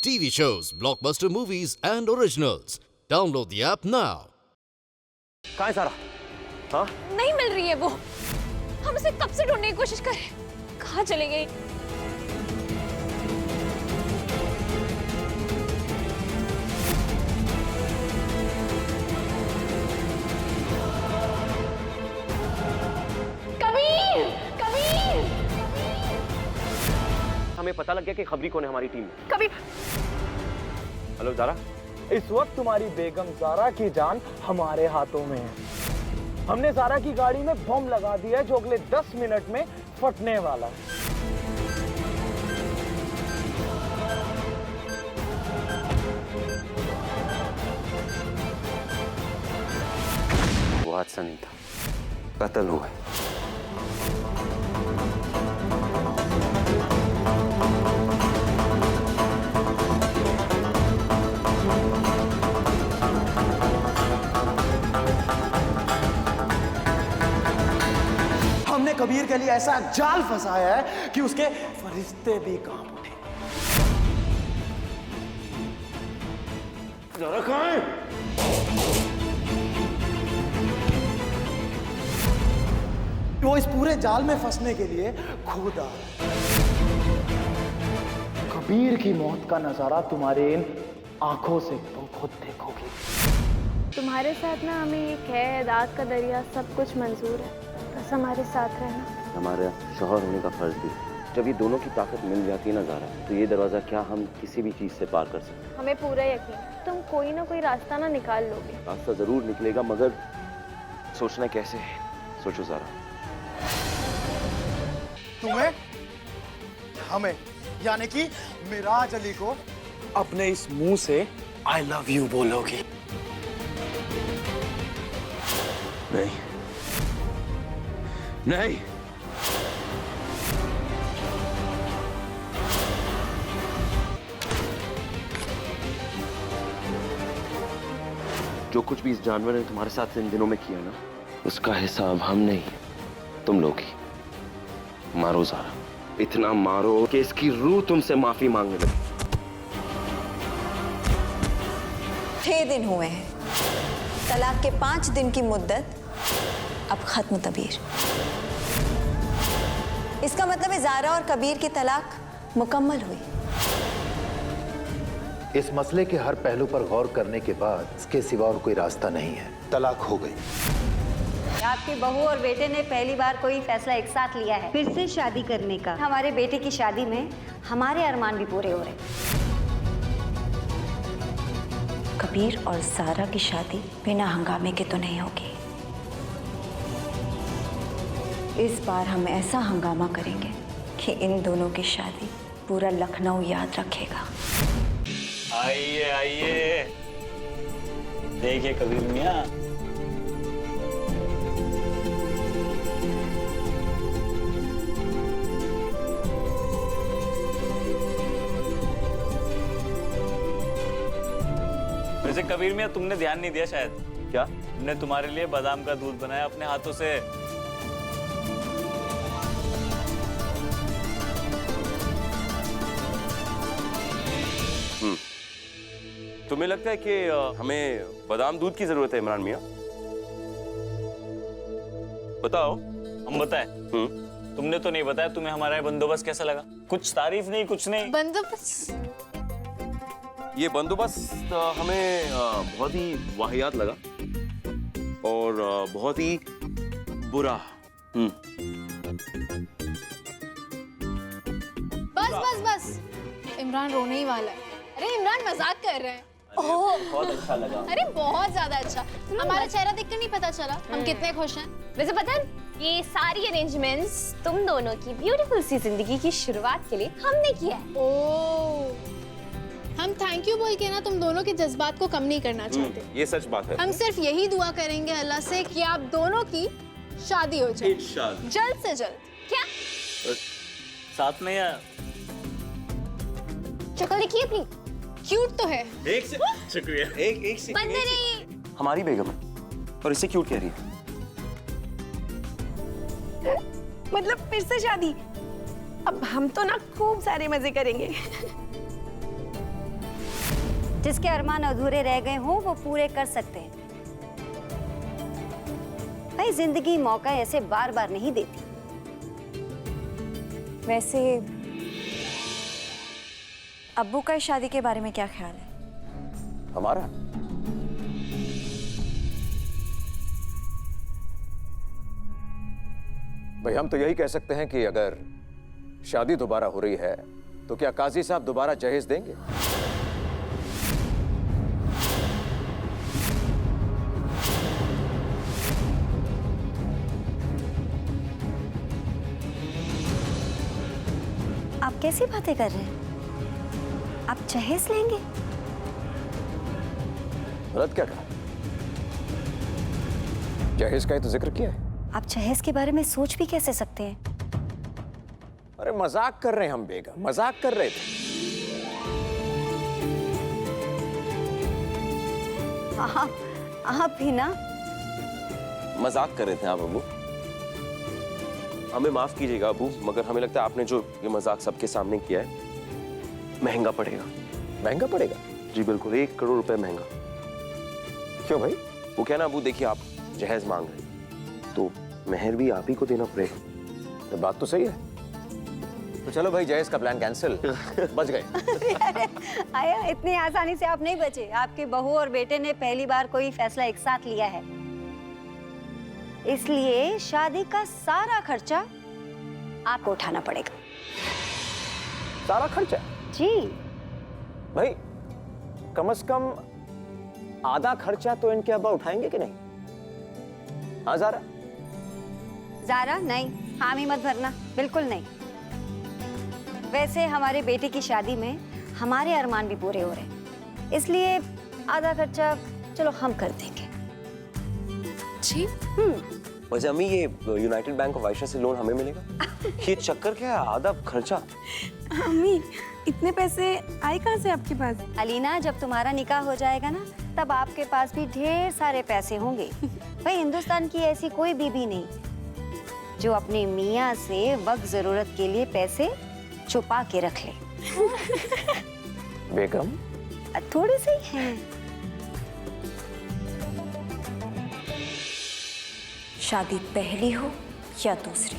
TV shows, blockbuster movies, and originals. Download the app now. कहाँ है सारा? हाँ? नहीं मिल रही है वो। हम उसे कब से ढूंढने की कोशिश कर रहे हैं। कहाँ चली गई? कबीर! कबीर! हमें पता लग गया कि खबरी कौन है हमारी टीम में। कबीर! हेलो ज़ारा। इस वक्त तुम्हारी बेगम ज़ारा की जान हमारे हाथों में है। हमने ज़ारा की गाड़ी में बम लगा दिया है जो अगले 10 मिनट में फटने वाला है। वो हादसा नहीं था, कत्ल हुआ है। हमने कबीर के लिए ऐसा जाल फंसाया है कि उसके फरिश्ते भी कांप उठे। ज़ारा कहाँ है? वो इस पूरे जाल में फंसने के लिए खुद आ रहा है। कबीर की मौत का नजारा तुम्हारे इन आंखों से तुम खुद देखोगे। तुम्हारे साथ ना हमें ये कैद, आग का दरिया सब कुछ मंजूर है, बस हमारे साथ रहना। हमारे शौहर होने का फर्ज भी है। जब ये दोनों की ताकत मिल जाती है ना ज़ारा, तो ये दरवाजा क्या हम किसी भी चीज से पार कर सकते हैं। हमें पूरा यकीन, तुम कोई ना कोई रास्ता ना निकाल लोगे। रास्ता जरूर निकलेगा, मगर सोचना कैसे है, सोचो ज़ारा। तुम्हें, हमें, यानी कि मिराज अली को अपने इस मुंह से आई लव यू बोलोगी। नहीं, नहीं। जो कुछ भी इस जानवर ने तुम्हारे साथ इन दिनों में किया ना, उसका हिसाब हम नहीं, तुम लोग ही। मारो ज़ारा, इतना मारो कि इसकी रूह तुमसे माफी मांगने लगे। 6 दिन हुए हैं। तलाक के 5 दिन की मुद्दत अब खत्म। कबीर, इसका मतलब है ज़ारा और कबीर की तलाक मुकम्मल हुई। इस मसले के हर पहलू पर गौर करने के बाद इसके सिवा और कोई रास्ता नहीं है। तलाक हो गई। आपकी बहू और बेटे ने पहली बार कोई फैसला एक साथ लिया है, फिर से शादी करने का। हमारे बेटे की शादी में हमारे अरमान भी पूरे हो रहे। कबीर और ज़ारा की शादी बिना हंगामे के तो नहीं होगी। इस बार हम ऐसा हंगामा करेंगे कि इन दोनों की शादी पूरा लखनऊ याद रखेगा। आइए आइए, देखिए कबीर मियां। वैसे कबीर मियां, तुमने ध्यान नहीं दिया शायद। क्या? हमने तुम्हारे लिए बादाम का दूध बनाया अपने हाथों से। तुम्हें लगता है कि हमें बादाम दूध की जरूरत है इमरान मियां? बताओ। हम बताएं? तुमने तो नहीं बताया, तुम्हें हमारा बंदोबस्त कैसा लगा? कुछ तारीफ नहीं, कुछ नहीं। बंदोबस्त? ये बंदोबस्त हमें बहुत ही वाहियात लगा और बहुत ही बुरा। बस बस बस, इमरान रोने ही वाला है। अरे इमरान मजाक कर रहे हैं। ओह, बहुत अच्छा लगा। अरे बहुत ज्यादा अच्छा। हमारा चेहरा देखकर नहीं पता चला हम कितने खुश हैं। वैसे पता है, ये सारी अरेंजमेंट्स तुम दोनों की ब्यूटीफुल सी जिंदगी की शुरुआत के लिए हमने किया है। ओह, हम थैंक यू बोल के ना तुम दोनों के जज्बात को कम नहीं करना चाहते। ये सच बात है। हम सिर्फ यही दुआ करेंगे अल्लाह से कि आप दोनों की शादी हो जाए इंशाल्लाह, जल्द से जल्द। क्या साथ में या शक्ल देखिए अपनी, क्यूट तो है। एक से शुक्रिया। एक से बंदे नहीं। हमारी बेगम है और इसे क्यों कह रही है? मतलब फिर से शादी? अब हम तो ना खूब सारे मजे करेंगे। जिसके अरमान अधूरे रह गए हों वो पूरे कर सकते हैं। भाई जिंदगी मौका ऐसे बार बार नहीं देती। वैसे अब्बू का इस शादी के बारे में क्या ख्याल है? हमारा भाई हम तो यही कह सकते हैं कि अगर शादी दोबारा हो रही है तो क्या काजी साहब दोबारा जहेज देंगे? आप कैसी बातें कर रहे हैं? आप जहेज लेंगे? गलत क्या कहा? जहेज का ही तो जिक्र किया है। आप जहेज के बारे में सोच भी कैसे सकते हैं? अरे मजाक कर रहे हैं हम बेगम, मजाक कर रहे थे। आप भी ना मजाक कर रहे थे आप अबू। हमें माफ कीजिएगा अबू, मगर हमें लगता है आपने जो ये मजाक सबके सामने किया है महंगा पड़ेगा। महंगा पड़ेगा? जी बिल्कुल, 1 करोड़ रुपए महंगा। क्यों भाई? वो क्या ना अबू, देखिए आप जहेज मांग रहे हैं तो मेहर भी आप ही को देना पड़ेगा। तो बात तो सही है। तो चलो भाई जहेज का प्लान कैंसिल। बच गए। अरे आया, इतनी आसानी से आप नहीं बचे। आपके बहू और बेटे ने पहली बार कोई फैसला एक साथ लिया है, इसलिए शादी का सारा खर्चा आपको उठाना पड़ेगा। सारा खर्चा? जी भाई कम से कम आधा खर्चा तो इनके अब्बा उठाएंगे कि नहीं? हाँ ज़ारा? ज़ारा नहीं, हामी मत भरना, बिल्कुल नहीं। वैसे हमारे बेटे की शादी में हमारे अरमान भी पूरे हो रहे हैं, इसलिए आधा खर्चा चलो हम कर देंगे। जी वैसे अम्मी, ये यूनाइटेड बैंक ऑफ आयशा से लोन हमें मिलेगा? ये चक्कर क्या है, आधा खर्चा? अम्मी इतने पैसे आए कहाँ से आपके पास? अलीना, जब तुम्हारा निकाह हो जाएगा ना तब आपके पास भी ढेर सारे पैसे होंगे। भाई हिंदुस्तान की ऐसी कोई बीबी नहीं जो अपने मियाँ से वक्त जरूरत के लिए पैसे छुपा के रख ले। बेगम थोड़े से ही हैं। शादी पहली हो या दूसरी,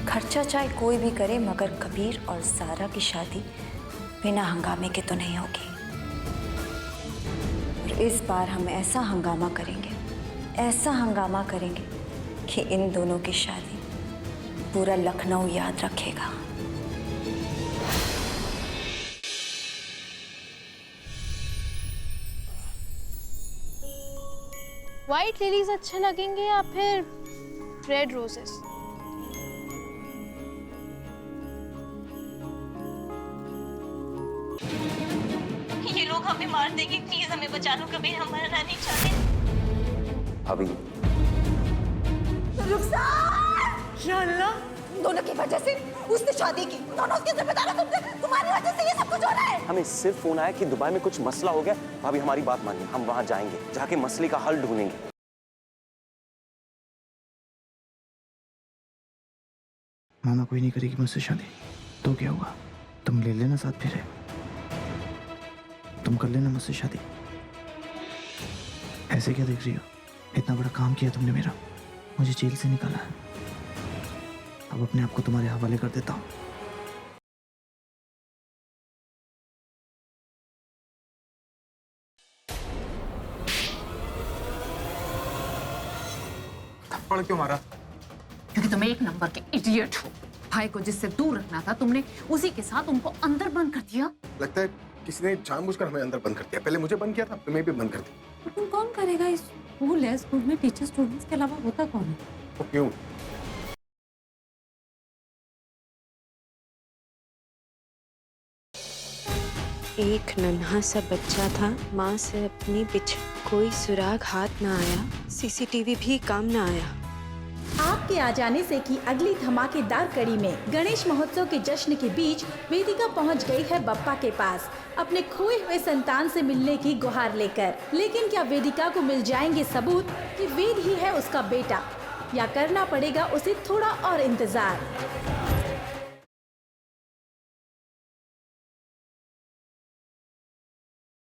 खर्चा चाहे कोई भी करे, मगर कबीर और ज़ारा की शादी बिना हंगामे के तो नहीं होगी। और इस बार हम ऐसा हंगामा करेंगे कि इन दोनों की शादी पूरा लखनऊ याद रखेगा। व्हाइट लिलीज अच्छे लगेंगे या फिर रेड रोजेस? ये लोग हमें मार देंगे, प्लीज हमें बचा लो, कभी हम मरना नहीं चाहते। अभी या अल्लाह, दोनों की वजह से उसने शादी की, दोनों उसके जिम्मेदार हैं, तुम्हारी वजह से ये सब कुछ हो रहा है। हमें सिर्फ फोन आया कि दुबई में कुछ मसला हो गया। भाभी हमारी बात मानिए, हम वहां जाएंगे, जाके मसले का हल ढूंढेंगे। मामा कोई नहीं करेगी मुझसे शादी, तो क्या हुआ? तुम ले लेना साथ, फिर तुम कर लेना मुझसे शादी। ऐसे क्या देख रही हो? इतना बड़ा काम किया तुमने मेरा, मुझे जेल से निकाला है, अब अपने आप को तुम्हारे हवाले कर देता हूँ। थप्पड़ क्यों मारा? क्योंकि तुम एक नंबर के इडियट हो। भाई को जिससे दूर रखना था तुमने उसी के साथ उनको अंदर बंद कर दिया। लगता है किसी ने जानबूझकर हमें अंदर बंद कर दिया। पहले मुझे बंद किया था, तुम्हें भी बंद कर दिया। तो तुम कौन करेगा? इस स्कूल है, स्कूल में टीचर स्टूडेंट्स के अलावा होता कौन है? तो क्यों? एक नन्हा सा बच्चा था, माँ से अपनी पीछे कोई सुराग हाथ ना आया, सीसीटीवी भी काम ना आया। आपके आ जाने से की अगली धमाकेदार कड़ी में गणेश महोत्सव के जश्न के बीच वेदिका पहुंच गई है बप्पा के पास अपने खोए हुए संतान से मिलने की गुहार लेकर। लेकिन क्या वेदिका को मिल जाएंगे सबूत कि वेद ही है उसका बेटा, या करना पड़ेगा उसे थोड़ा और इंतजार?